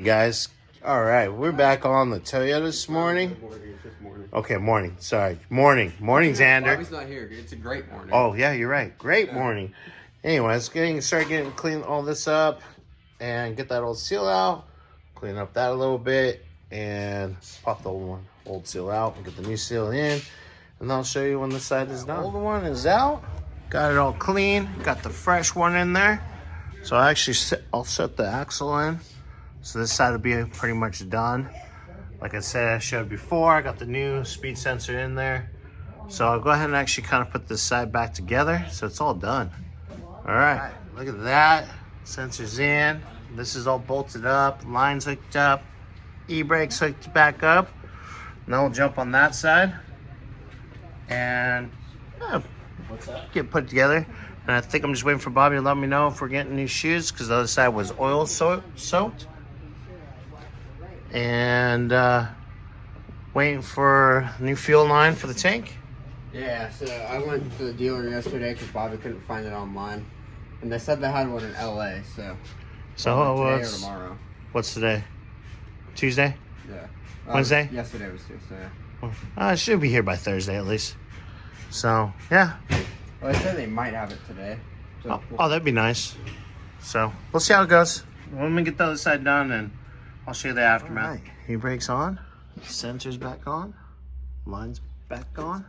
Guys, all right, we're back on the Toyota this morning. Okay, morning. Sorry, morning, Xander. Bobby's not here. It's a great morning. Oh yeah, you're right. Great morning. Anyways, start getting clean all this up and get that old seal out. Clean up that a little bit and pop the old seal out and get the new seal in. And I'll show you when the side is done. The old one is out. Got it all clean. Got the fresh one in there. So I'll set the axle in. So this side will be pretty much done. Like I said, I showed before, I got the new speed sensor in there. So I'll go ahead and actually kind of put this side back together. So it's all done. All right, look at that. Sensor's in. This is all bolted up, lines hooked up, e-brakes hooked back up. Now we'll jump on that side and get put together. And I think I'm just waiting for Bobby to let me know if we're getting new shoes because the other side was oil soaked. And waiting for a new fuel line for the tank. Yeah, so I went to the dealer yesterday because Bobby couldn't find it online. And they said they had one in LA, so today or tomorrow. What's today? Tuesday? Yeah. Wednesday? Yesterday was Tuesday. It should be here by Thursday at least. So, yeah. Well, they said they might have it today. So that'd be nice. So, we'll see how it goes. When we get the other side done, and I'll show you the aftermath. Right. E-brakes on, sensors back on, lines back on.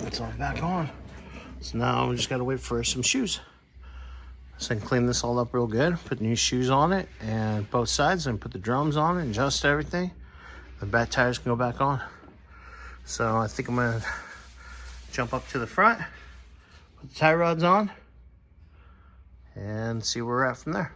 It's all back on. So now we just gotta wait for some shoes. So I can clean this all up real good, put new shoes on it and both sides and put the drums on it and adjust everything. The back tires can go back on. So I think I'm gonna jump up to the front, put the tie rods on and see where we're at from there.